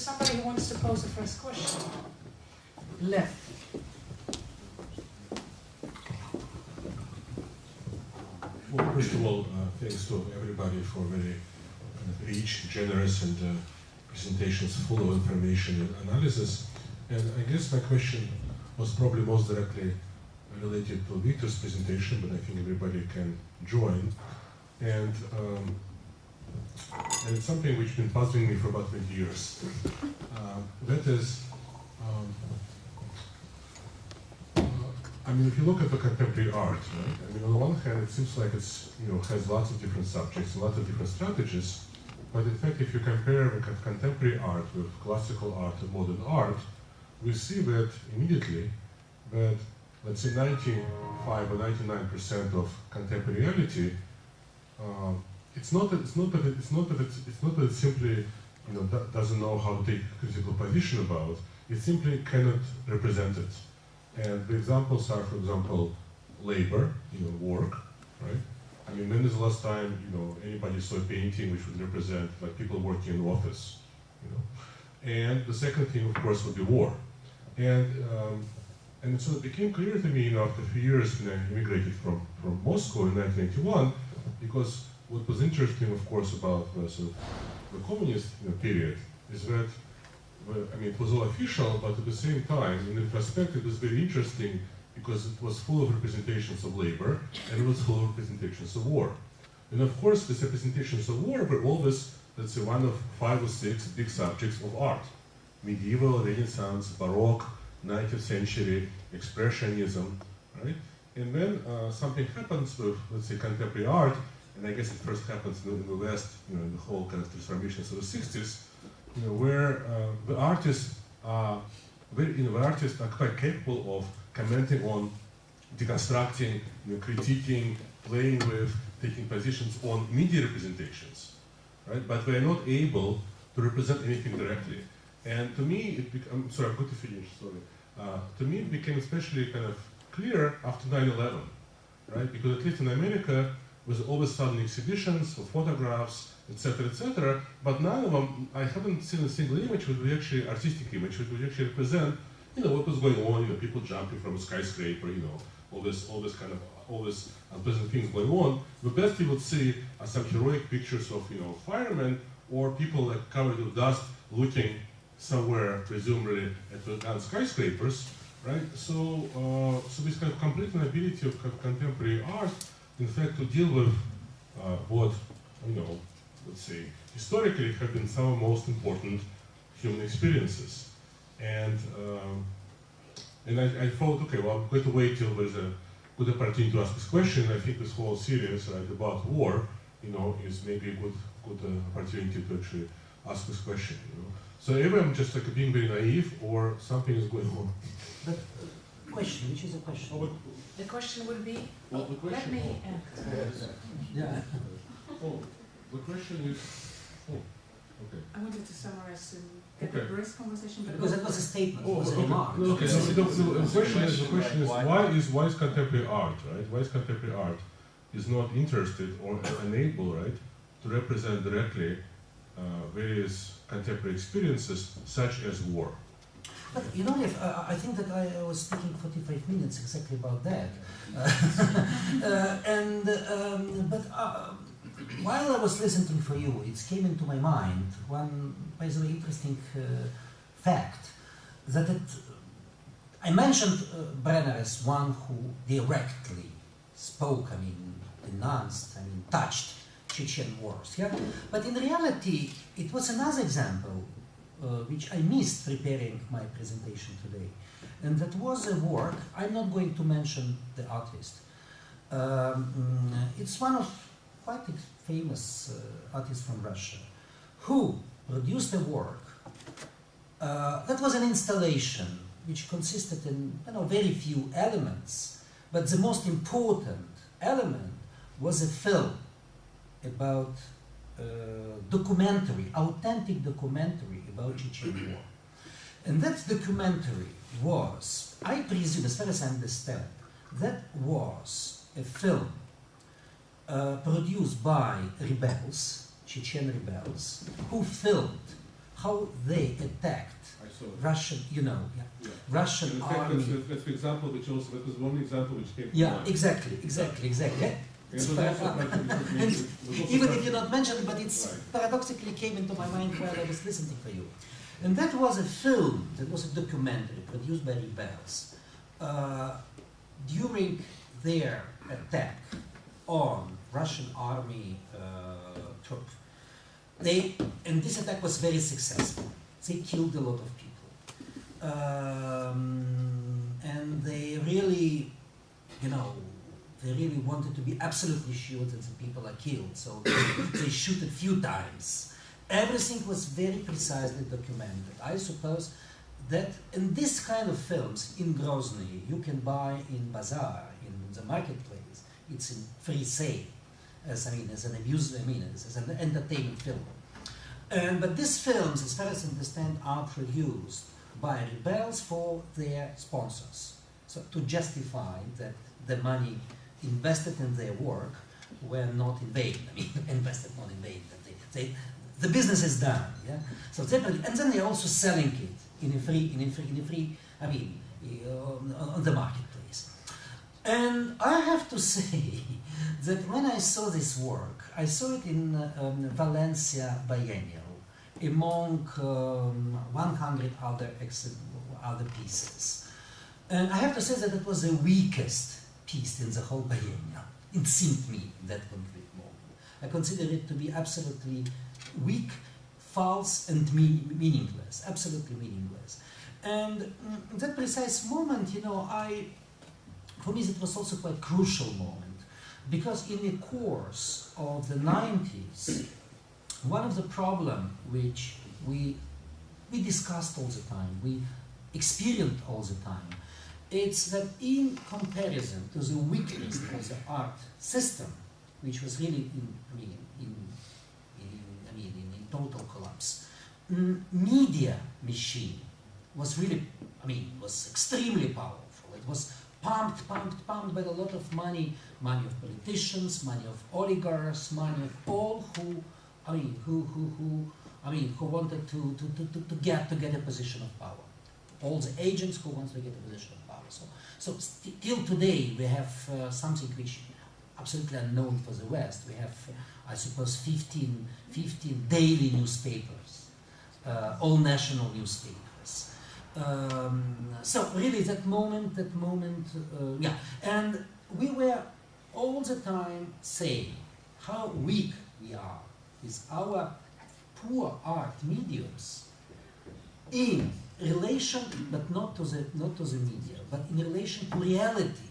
somebody who wants to pose the first question? Left. Well, first of all, thanks to everybody for very rich, generous, and presentations full of information and analysis. And I guess my question was probably most directly related to Victor's presentation, but I think everybody can join. And it's something which has been puzzling me for about 20 years. That is, I mean, if you look at the contemporary art, right? I mean, on the one hand, it seems like it's, has lots of different subjects and lots of different strategies. But in fact, if you compare the contemporary art with classical art and modern art, we see that immediately that, let's say, 95 or 99% of contemporary reality, it's not that it simply, doesn't know how to take a critical position about. It simply cannot represent it. And the examples are, for example, labor, work, right? I mean, when is the last time, anybody saw a painting which would represent like people working in the office, And the second thing, of course, would be war. And so it became clear to me, after a few years when I immigrated from Moscow in 1981, because what was interesting, of course, about the communist period is that, it was all official, but at the same time, in retrospect, it was very interesting because it was full of representations of labor and it was full of representations of war. And of course, these representations of war were always, let's say, one of 5 or 6 big subjects of art. Medieval, Renaissance, Baroque, 19th century, Expressionism, right? And then something happens with, let's say, contemporary art, and I guess it first happens in the West, in the whole kind of transformations of the 60s, where the artists are quite capable of commenting on, deconstructing, critiquing, playing with, taking positions on media representations, right? But they are not able to represent anything directly. And to me, I'm sorry, I'm going to finish, sorry. To me, it became especially kind of clear after 9/11, right? Because at least in America, there was always sudden exhibitions of photographs, etc., but none of them, I haven't seen a single image which was actually artistic image, which would actually represent, what was going on, people jumping from a skyscraper, all this unpleasant things going on. The best you would see are some heroic pictures of, firemen or people like covered with dust looking somewhere, presumably at skyscrapers, right? So this kind of complete inability of contemporary art, in fact, to deal with what, let's say, historically have been some of the most important human experiences. And I thought, okay, well, I'm going to wait till there's a good opportunity to ask this question. I think this whole series, right, about war, is maybe a good opportunity to actually ask this question, So either I'm just like being very naive or something is going on. But question, which is the question? The question would be, well, the question, let me... Yeah. The question is, okay. I wanted to summarize and get the brisk conversation, but because it was a statement, it was a remark. Okay, so the question is, why is contemporary art, right? Why is contemporary art is not interested or unable, right, to represent directly various contemporary experiences such as war? But I think that I was speaking 45 minutes exactly about that. While I was listening for you, it came into my mind one, by the way, interesting fact that I mentioned Brenner as one who directly spoke, denounced, touched Chechen wars, yeah? But in reality, it was another example which I missed preparing my presentation today. And that was a work, I'm not going to mention the artist. It's one of quite a famous artist from Russia, who produced a work that was an installation which consisted in very few elements, but the most important element was a film about documentary, authentic documentary about Chechen war. And that documentary was, I presume, as far as I understand, that was a film produced by rebels, Chechen rebels, who filmed how they attacked I saw it. Russian, Yeah. Russian And in fact, army. that's the example which also, that was one example which came to Yeah, mind. exactly. And It's it was also para- like, and even if you not mentioned it, but it's Right. paradoxically came into my mind while I was listening for you. And that was a film, that was a documentary produced by rebels during their attack on Russian army troops. And this attack was very successful. They killed a lot of people. And they really, they really wanted to be absolutely sure that the people are killed. So they shoot a few times. Everything was very precisely documented. I suppose that in this kind of films in Grozny, you can buy in bazaar, in the marketplace. It's in free sale, as an entertainment film. But these films, as far as I understand, are produced by rebels for their sponsors. So to justify that the money invested in their work were not in vain. Invested not in vain. That the business is done. Yeah. So and then they're also selling it in a free, on the marketplace. And I have to say that when I saw this work, I saw it in Valencia Biennial among 100 other pieces. And I have to say that it was the weakest piece in the whole biennial. It seemed to me in that concrete moment. I consider it to be absolutely weak, false, and meaningless. Absolutely meaningless. And in that precise moment, for me, it was also quite a crucial moment, because in the course of the 90s, one of the problems which we discussed all the time, we experienced all the time, it's that in comparison to the weakness of the art system, which was really in total collapse, media machine was really, was extremely powerful. It was pumped by a lot of money of politicians, money of oligarchs, money of all who wanted to get a position of power. All the agents who wanted to get a position of power. So till today we have something which absolutely unknown for the West. We have, I suppose, 15 daily newspapers, all national newspapers. So really that moment, and we were all the time saying how weak we are with our poor art mediums in relation, but not to the media, but in relation to reality.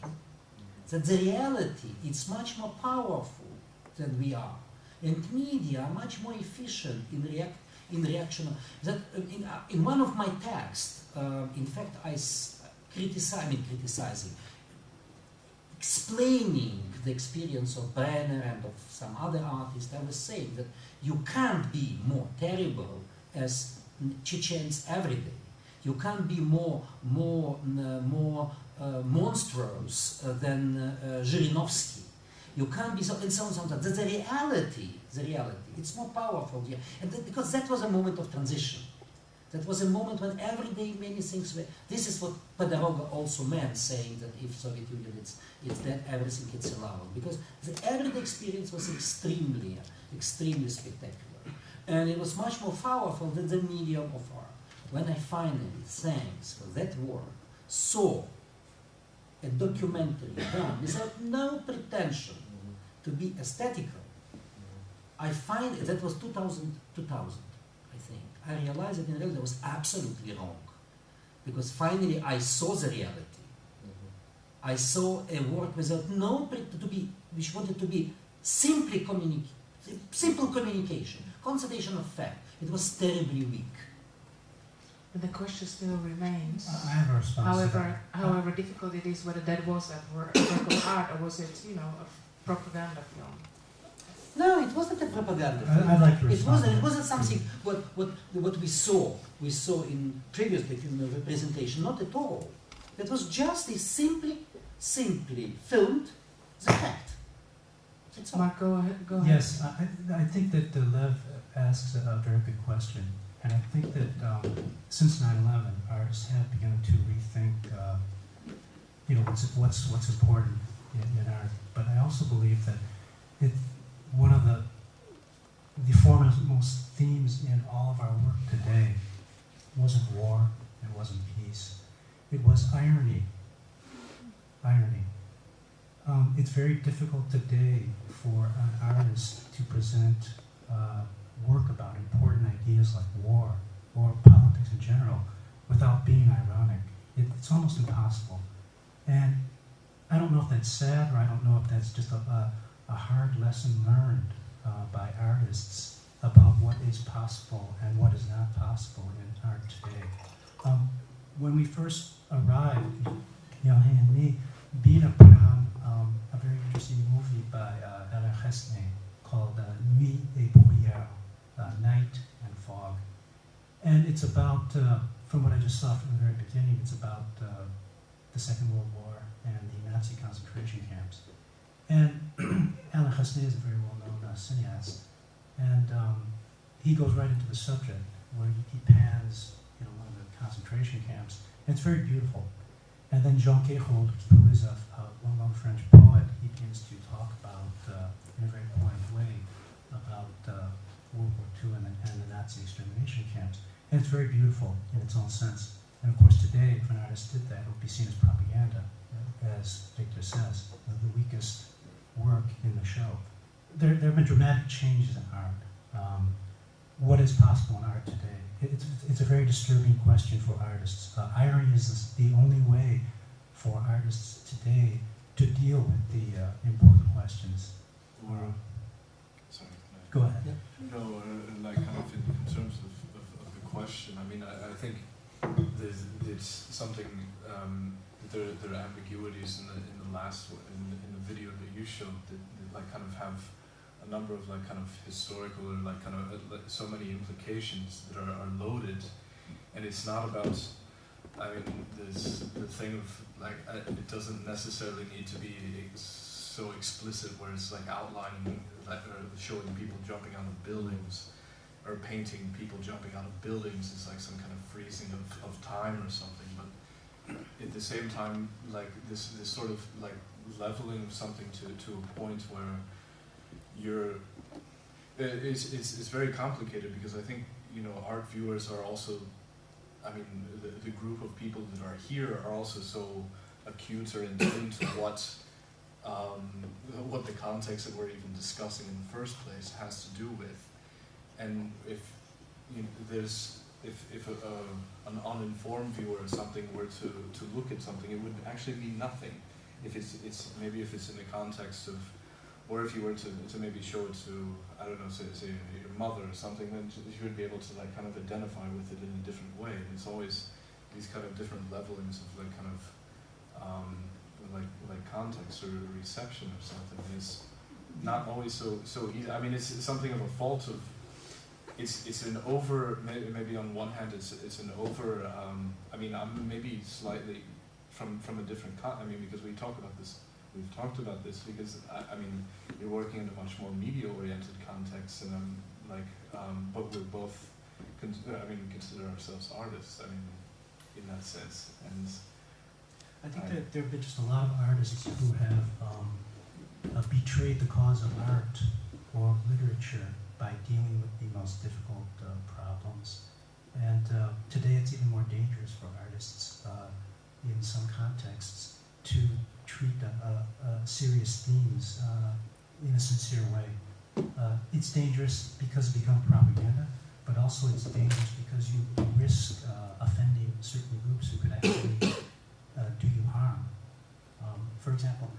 That the reality is much more powerful than we are, and media are much more efficient in reaction. That in one of my texts, in fact, criticizing, explaining the experience of Brenner and of some other artists, I was saying that you can't be more terrible as Chechens every day. You can't be more monstrous than Zhirinovsky. You can't be so and so on and so on. The reality, it's more powerful. Yeah. And because that was a moment of transition. That was a moment when every day many things were. This is what Podoroga also meant, saying that if Soviet Union it's dead, everything is allowed. Because the everyday experience was extremely spectacular, and it was much more powerful than the medium of art. When I finally, thanks for that work, saw a documentary done without no pretension to be aesthetical, I find that was 2000, I think. I realized that in reality I was absolutely wrong, because finally I saw the reality. I saw a work without which wanted to be simple communication, constatation of fact. It was terribly weak. But the question still remains. I have a response. However difficult it is, whether that was a work of art or was it, a propaganda film? No, it wasn't a propaganda film. I'd like to respond. It wasn't something what we saw in previously in the representation. Not at all. It was just a simply filmed the fact. Mark, go ahead. Yes, I think that Lev asks a very good question. And I think that since 9/11, artists have begun to rethink, what's important in art. But I also believe that one of the foremost themes in all of our work today wasn't war, it wasn't peace, it was irony. Irony. It's very difficult today for an artist to present work about important ideas like war or politics in general without being ironic. It's almost impossible. And I don't know if that's sad, or I don't know if that's just a hard lesson learned by artists about what is possible and what is not possible in art today. When we first arrived, Yohei and me, Bina put on a very interesting movie by Alain Resnais called Nuit et Brouillard, Night and Fog. And it's about, from what I just saw from the very beginning, it's about the Second World War and the Nazi concentration camps. And Alain Resnais is a very well-known cineast, and he goes right into the subject where he pans, one of the concentration camps, and it's very beautiful. And then Jean Quérault, who is a well-known French poet, he begins to talk about, in a very poetic way, about World War II and the Nazi extermination camps. And it's very beautiful in its own sense. And of course today, if an artist did that, it would be seen as propaganda, as Victor says, the weakest work in the show. There have been dramatic changes in art. What is possible in art today? It's a very disturbing question for artists. Irony is the only way for artists today to deal with the important questions. Sorry. Go ahead. Yeah. No, like kind of in terms of the question, I mean, I think it's something, there are ambiguities in the last, in the video that you showed that like kind of have a number of like kind of historical or like kind of like so many implications that are loaded, and it's not about, I mean, there's the thing of like it doesn't necessarily need to be so explicit where it's like outlining like or showing people jumping out of buildings or painting people jumping out of buildings. It's like some kind of freezing of time or something, but at the same time like this sort of like leveling of something to a point where it's very complicated, because I think art viewers are also, I mean the group of people that are here are also so acute or in tune to what the context that we're even discussing in the first place has to do with. And if an uninformed viewer or something were to look at something, it would actually mean nothing. If it's maybe if it's in the context of, or if you were to maybe show it to, I don't know, say your mother or something, then she would be able to like kind of identify with it in a different way. And it's always these kind of different levelings of like kind of like context or reception or something. And it's not always so easy. I mean, it's something of a fault of. It's an over, maybe on one hand it's an over, I mean I'm maybe slightly from a different, I mean because we've talked about this because I mean you're working in a much more media oriented context, and I'm like, but we're both, consider ourselves artists, I mean in that sense. And I think that there have been just a lot of artists who have betrayed the cause of art or literature by dealing with the most difficult problems. And today it's even more dangerous for artists in some contexts to treat serious themes in a sincere way. It's dangerous because it becomes propaganda, but also it's dangerous because you risk offending certain groups who could actually do you harm. For example,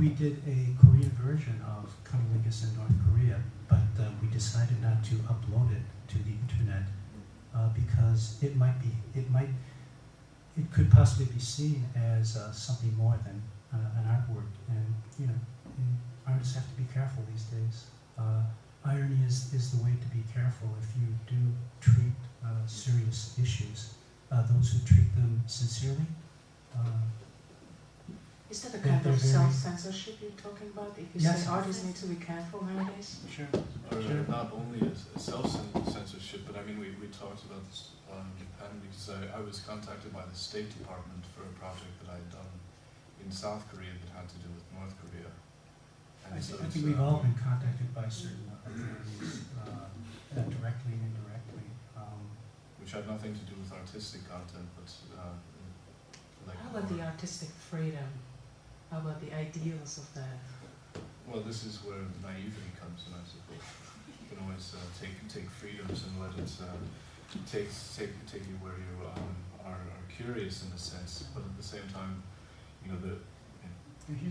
we did a Korean version of Cunnilingus in North Korea, but we decided not to upload it to the internet because it could possibly be seen as something more than an artwork, and artists have to be careful these days. Irony is the way to be careful if you do treat serious issues. Those who treat them sincerely Is that a They're kind of very- self-censorship you're talking about? If you Yes. say artists need to be careful nowadays? Sure. Or Sure. not only a self-censorship, but I mean, we talked about this in Japan because I was contacted by the State Department for a project that I had done in South Korea that had to do with North Korea. I so think it's, we've all been contacted by certain authorities, directly and indirectly. which had nothing to do with artistic content, but like. How about the artistic freedom? How about the ideals of that? Well, this is where the naivety comes in, I suppose. You can always take freedoms and let it take you where you are curious in a sense, but at the same time, you know,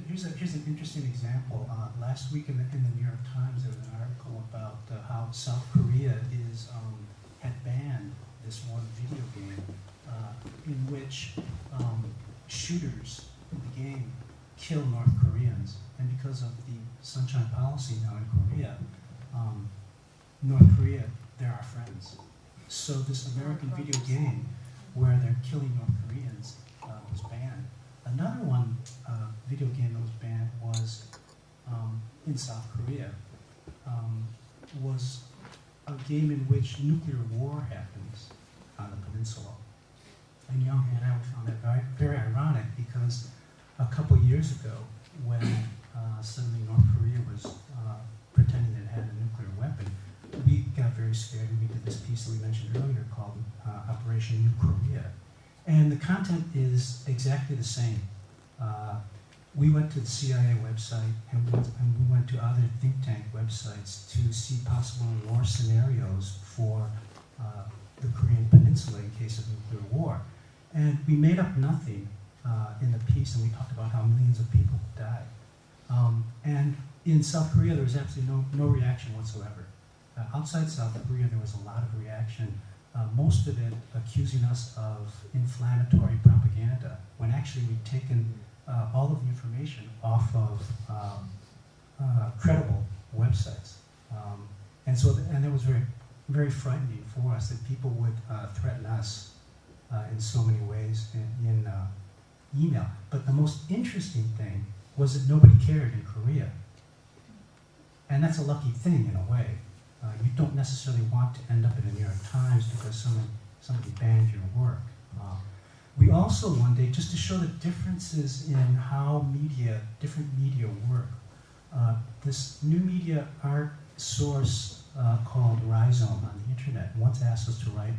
Here's an interesting example. Last week in the New York Times, there was an article about how South Korea had banned this one video game in which shooters in the game kill North Koreans, and because of the Sunshine Policy now in Korea, North Korea, they're our friends. So this American video game where they're killing North Koreans was banned. Another one video game that was banned was in South Korea, was a game in which nuclear war happens on the peninsula. And Young and I found that very, very ironic because a couple years ago, when suddenly North Korea was pretending it had a nuclear weapon, we got very scared and we did this piece that we mentioned earlier called Operation New Korea. And the content is exactly the same. We went to the CIA website and we went to other think tank websites to see possible war scenarios for the Korean Peninsula in case of nuclear war. And we made up nothing in the piece, and we talked about how millions of people died. And in South Korea, there was absolutely no reaction whatsoever. Outside South Korea, there was a lot of reaction, most of it accusing us of inflammatory propaganda, when actually we'd taken all of the information off of credible websites. And it was very, very frightening for us that people would threaten us in so many ways in email. But the most interesting thing was that nobody cared in Korea. And that's a lucky thing in a way. You don't necessarily want to end up in the New York Times because somebody banned your work. We also one day, just to show the differences in how different media work, this new media art source called Rhizome on the internet once asked us to write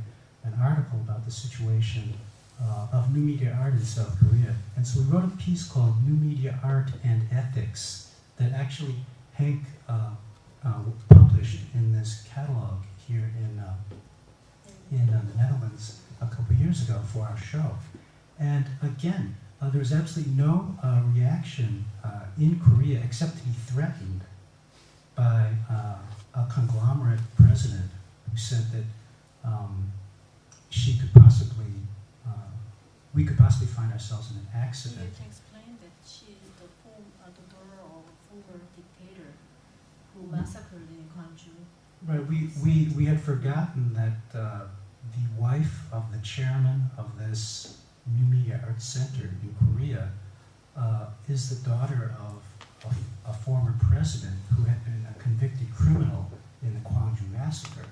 an article about the situation of new media art in South Korea. And so we wrote a piece called New Media Art and Ethics that actually Hank published in this catalog here in the Netherlands a couple years ago for our show. And again, there was absolutely no reaction in Korea except to be threatened by a conglomerate president who said that we could possibly find ourselves in an accident. You can explain that she is the daughter of a former dictator who massacred in Gwangju. Right, we had forgotten that the wife of the chairman of this New Media Arts Center in Korea is the daughter of a former president who had been a convicted criminal in the Gwangju massacre.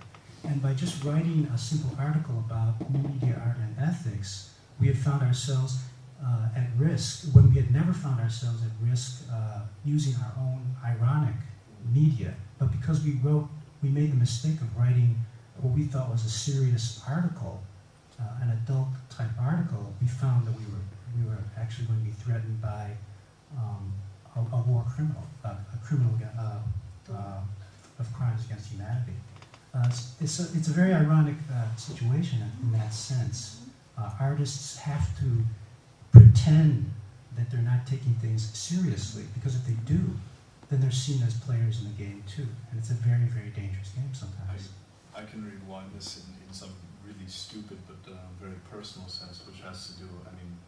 And by just writing a simple article about new media art and ethics, we had found ourselves at risk, when we had never found ourselves at risk using our own ironic media. But because we made the mistake of writing what we thought was a serious article, an adult type article, we found that we were actually going to be threatened by a war criminal, a criminal of crimes against humanity. It's a very ironic situation in that sense. Artists have to pretend that they're not taking things seriously, because if they do, then they're seen as players in the game too. And it's a very, very dangerous game sometimes. I can rewind this in some really stupid but very personal sense, which has to do,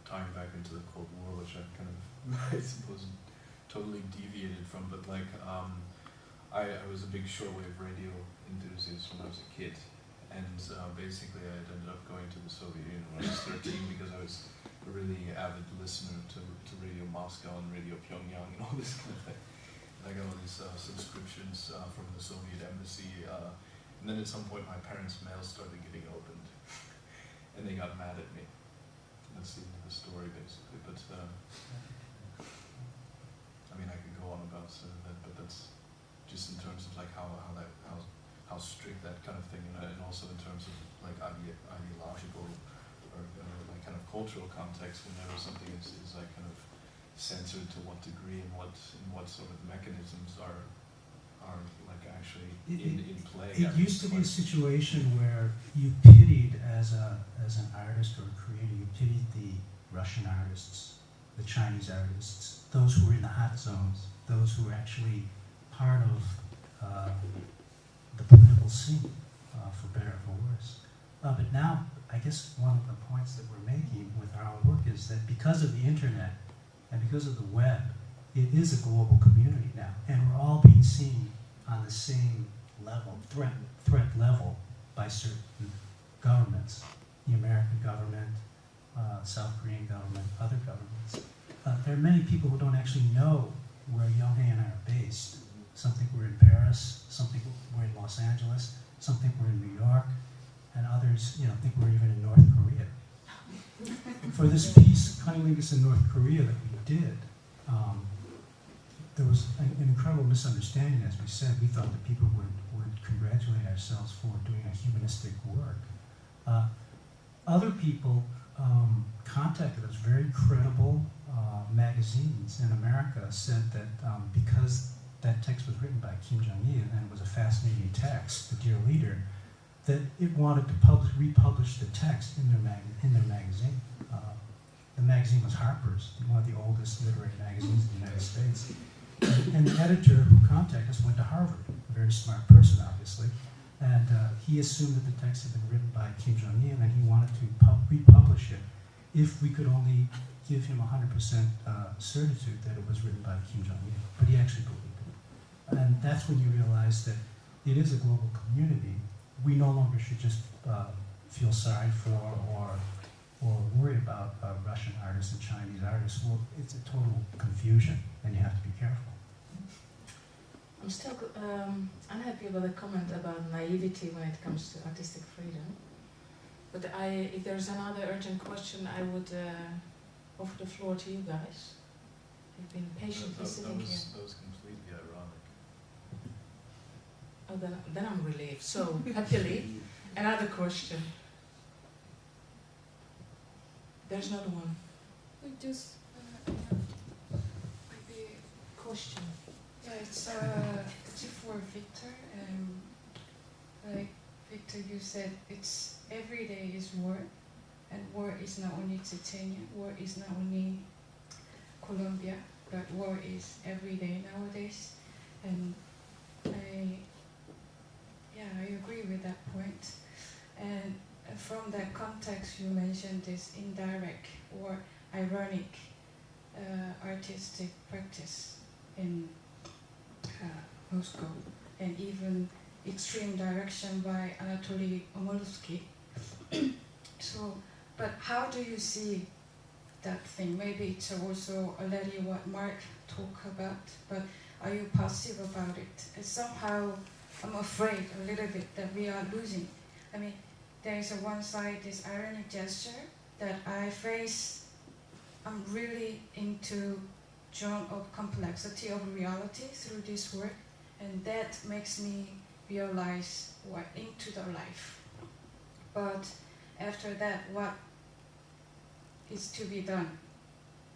tying back into the Cold War, which I kind of, I suppose, totally deviated from. But like, I was a big shortwave radio enthusiast when I was a kid. And basically I had ended up going to the Soviet Union when I was 13 because I was a really avid listener to Radio Moscow and Radio Pyongyang and all this kind of thing. And I got all these subscriptions from the Soviet embassy. And then at some point my parents' mail started getting opened. And they got mad at me. That's the end of the story, basically. But I mean, I could go on about that, but that's just in terms of like how strict that kind of thing, and also in terms of like ideological or like kind of cultural context. Whenever something is like kind of censored, to what degree and what sort of mechanisms are like actually in play. It used to be a situation where you pitied as an artist or a creator, you pitied the Russian artists, the Chinese artists, those who were in the hot zones, those who were actually part of the political scene, for better or for worse. But now, I guess one of the points that we're making with our own work is that because of the internet and because of the web, it is a global community now, and we're all being seen on the same level, threat level, by certain governments, the American government, South Korean government, other governments. There are many people who don't actually know where Yohei and I are based. Some think we're in Paris, some think we're in Los Angeles, some think we're in New York, and others, think we're even in North Korea. For this piece, Cunnilingus in North Korea, that we did, there was an incredible misunderstanding. As we said, we thought that people would congratulate ourselves for doing a humanistic work. Other people contacted us, very credible magazines in America said that because that text was written by Kim Jong-il and it was a fascinating text, The Dear Leader, that it wanted to republish the text in their magazine. The magazine was Harper's, one of the oldest literary magazines in the United States. And the editor who contacted us went to Harvard, a very smart person, obviously. And he assumed that the text had been written by Kim Jong-il, and he wanted to republish it if we could only give him 100% certitude that it was written by Kim Jong-il. But he actually believed it. And that's when you realize that it is a global community. We no longer should just feel sorry for or worry about Russian artists and Chinese artists. Well, it's a total confusion, and you have to be careful. I'm still unhappy about the comment about naivety when it comes to artistic freedom. But if there's another urgent question, I would offer the floor to you guys. You've been patiently sitting here. That was completely ironic. Oh, then I'm relieved. So, happily, another question. There's another one. We just maybe Question. yeah, it's for Victor. Like Victor, you said it's every day is war, and war is not only Chechnya, war is not only Colombia, but war is every day nowadays. And I agree with that point. And from that context, you mentioned this indirect or ironic artistic practice in Moscow, and even extreme direction by Anatoly Omolsky. So, but how do you see that thing? Maybe it's also already what Mark talked about, but are you passive about it? And somehow, I'm afraid a little bit that we are losing. I mean, there is a one side, this ironic gesture that I face. I'm really into zone of complexity of reality through this work, and that makes me realize what into the life. But after that, what is to be done?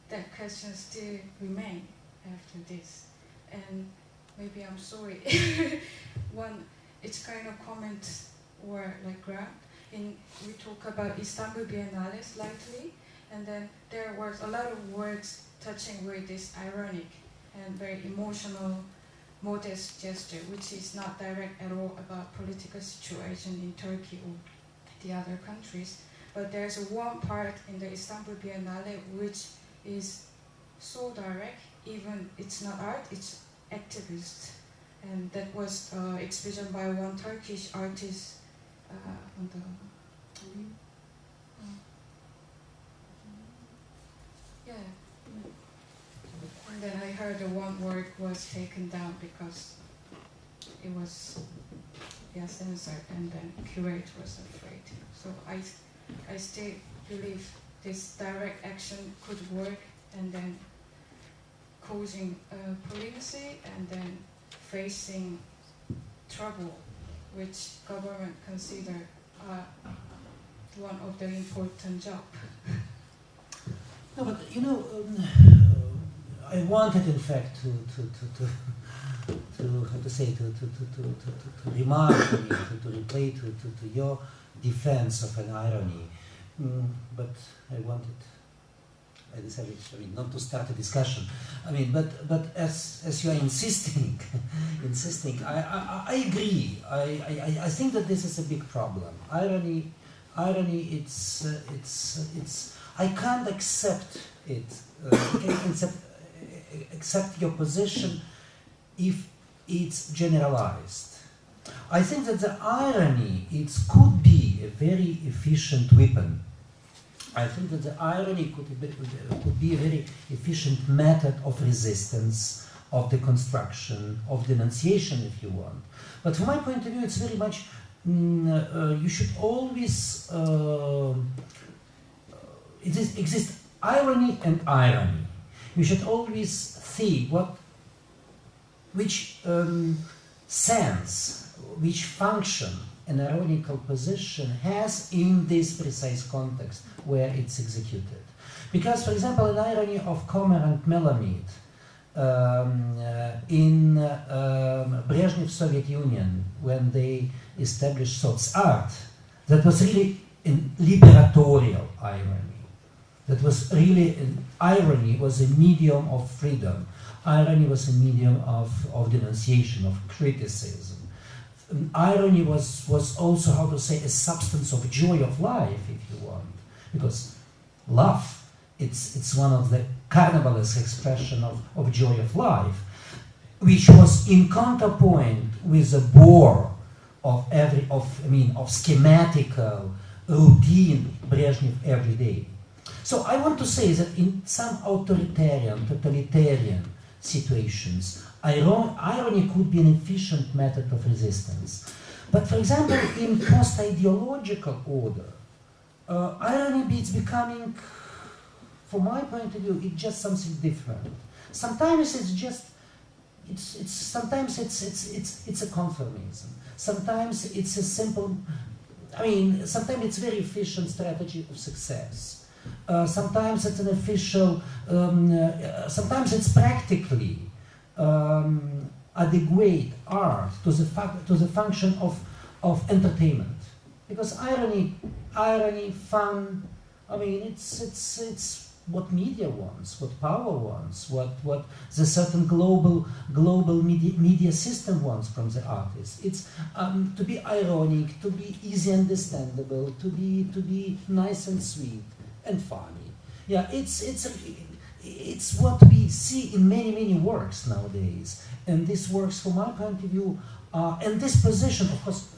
That question still remains after this, and maybe I'm sorry. It's kind of comment or like grant. We talk about Istanbul Biennale slightly, and then there was a lot of words touching with this ironic and very emotional, modest gesture, which is not direct at all about political situation in Turkey or the other countries. But there's one part in the Istanbul Biennale which is so direct, even it's not art, it's activist. And that was exhibition by one Turkish artist on the the one work was taken down because it was censored, and then curate was afraid. So I still believe this direct action could work, and then causing policy, and then facing trouble, which government consider one of the important job. No, but you know, I wanted, in fact, to how to say, to remark, to replay to your defense of an irony, but I decided, not to start a discussion. But as you are insisting, I agree. I think that this is a big problem. Irony, it's I can't accept it. Accept your position if it's generalized. I think that the irony could be a very efficient weapon. I think that the irony could be a very efficient method of resistance, of deconstruction, of denunciation, if you want. But from my point of view, it's very much, you should always, exist irony and irony. You should always see which sense, which function an ironical position has in this precise context where it's executed. Because, for example, an irony of Comer and Melamed in Brezhnev's Soviet Union, when they established soцart, that was really a liberatorial irony. That was really, irony was a medium of freedom. Irony was a medium of denunciation, of criticism. Irony was also, how to say, a substance of joy of life, if you want. Because love, it's one of the carnivalesque expression of joy of life, which was in counterpoint with the bore of schematical, routine Brezhnev everyday. So I want to say that in some authoritarian, totalitarian situations, irony could be an efficient method of resistance. But for example, in post-ideological order, irony is becoming, from my point of view, it's just something different. Sometimes it's just, sometimes it's a conformism. Sometimes it's a simple, sometimes it's very efficient strategy of success. Sometimes it's an official, sometimes it's practically adequate art to the function of entertainment. Because irony, fun, it's what media wants, what power wants, what the certain global media system wants from the artist. It's to be ironic, to be easy understandable, to be nice and sweet and funny. Yeah, it's what we see in many works nowadays. And this works, from my point of view, and this position, of course,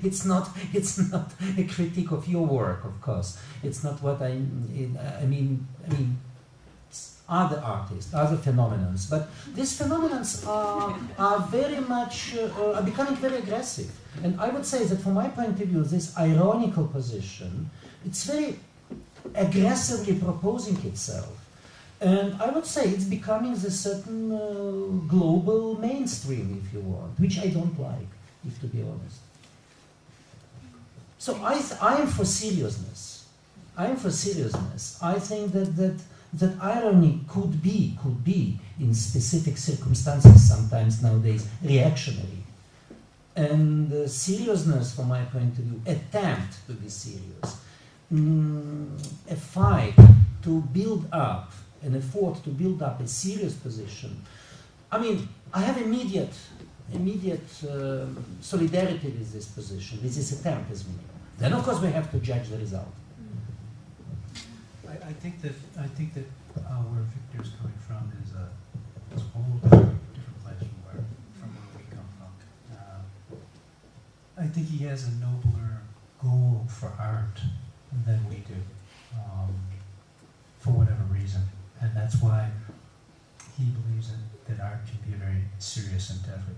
it's not a critique of your work, of course. It's not what other artists, other phenomena. But these phenomena are very much, are becoming very aggressive. And I would say that from my point of view, this ironical position, it's very aggressively proposing itself. And I would say it's becoming the certain global mainstream, if you want, which I don't like, to be honest. So I am for seriousness. I think that irony could be in specific circumstances sometimes nowadays reactionary. And seriousness, from my point of view, attempt to be serious, a fight to build up, an effort to build up a serious position. I have immediate solidarity with this position, with this attempt as well. Then, of course, we have to judge the result. I think that where Victor's coming from is a whole different place from where we come from. I think he has a nobler goal for art than we do, for whatever reason. And that's why he believes that art can be a very serious endeavor.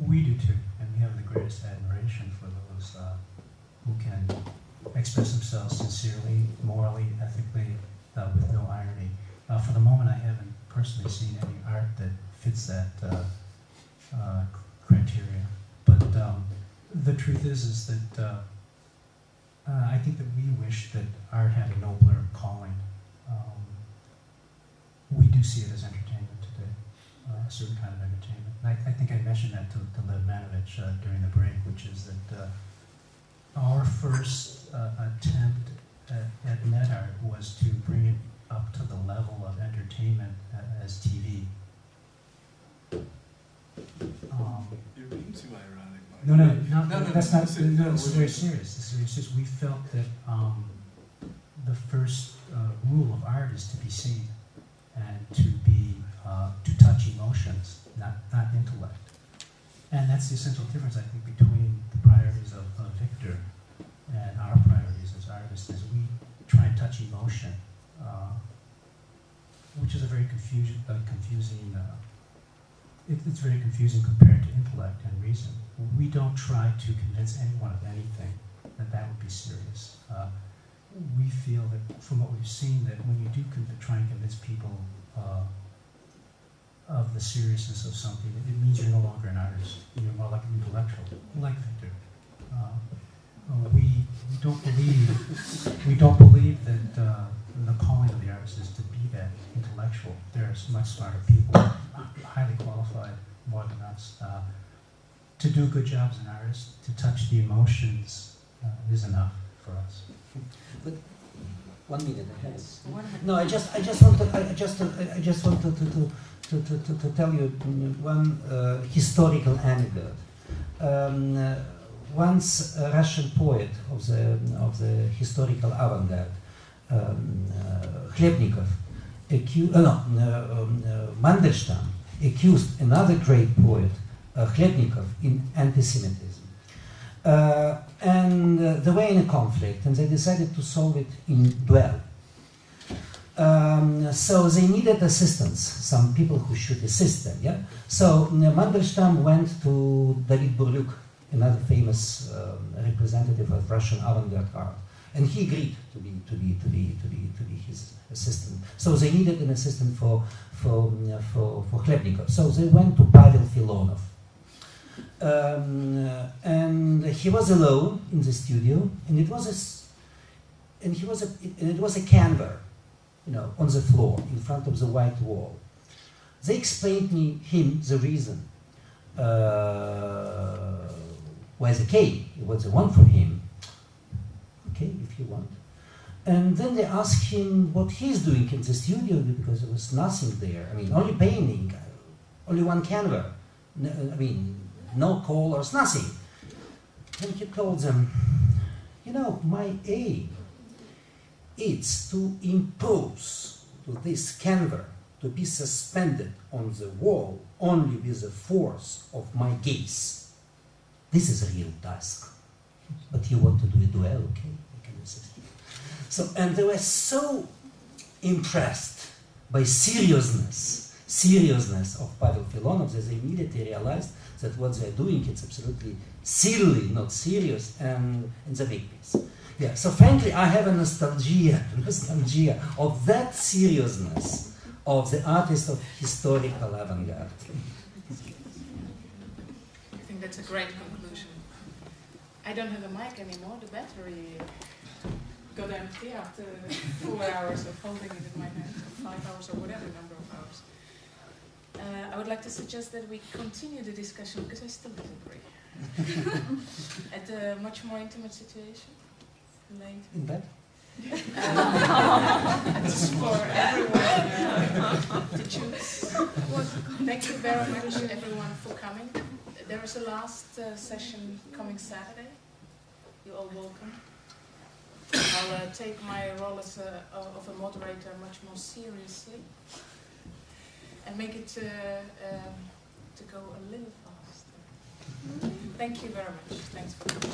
We do too, and we have the greatest admiration for those who can express themselves sincerely, morally, ethically, with no irony. For the moment, I haven't personally seen any art that fits that criteria. But the truth is that I think that we wish that art had a nobler calling. We do see it as entertainment today, a certain kind of entertainment. And I think I mentioned that to Lev Manovich during the break, which is that our first attempt at net art was to bring it up to the level of entertainment as TV. You're being too ironic, Mike. No, that's not. No, this is very serious. This is very serious. We felt that the first rule of art is to be seen and to touch emotions, not intellect. And that's the essential difference, I think, between the priorities of Victor and our priorities as artists. Is we try and touch emotion, which is a very confusing. It's very confusing compared to intellect and reason. We don't try to convince anyone of anything, that would be serious. We feel that from what we've seen, that when you do try and convince people of the seriousness of something, it means you're no longer an artist. You're more like an intellectual, like Victor. We don't believe that the calling of the artist is to be that intellectual. There's much smarter people, highly qualified, more than us. To do a good job as an artist, to touch the emotions, is enough for us. But 1 minute ahead. One No, I just wanted to tell you one historical anecdote. Once a Russian poet of the historical avant-garde, Khlyebnikov, Mandelstam accused another great poet, Khlyebnikov, in anti-Semitism. And they were in a conflict, and they decided to solve it in duel. So they needed assistance, some people who should assist them. Yeah. So Mandelstam went to David Burlyuk, another famous representative of Russian avant-garde art, and he agreed to be his assistant. So they needed an assistant for Khlyebnikov. So they went to Pavel Filonov. And he was alone in the studio, and it was a canvas, on the floor in front of the white wall. They explained him the reason why they came, what they want from him. Okay, if you want. And then they asked him what he's doing in the studio, because there was nothing there. I mean, only painting, only one canvas. No colors, nothing. And he told them, my aim is to impose to this canvas to be suspended on the wall only with the force of my gaze. This is a real task. But you want to do a duel, okay? I can assist you. So, and they were so impressed by seriousness of Pavel Filonov that they immediately realized that what they're doing is absolutely silly, not serious, and they make peace. Yeah, so frankly, I have a nostalgia of that seriousness of the artist of historical avant-garde. I think that's a great conclusion. I don't have a mic anymore. The battery got empty after 4 hours of holding it in my hand, or 5 hours, or whatever number of hours. I would like to suggest that we continue the discussion, because I still disagree, at a much more intimate situation later. In bed? It's for everyone to choose. Thank you very much, everyone, for coming. There is a last session coming Saturday. You're all welcome. I'll take my role as of a moderator much more seriously and make it to go a little faster. Thank you very much. Thanks for coming.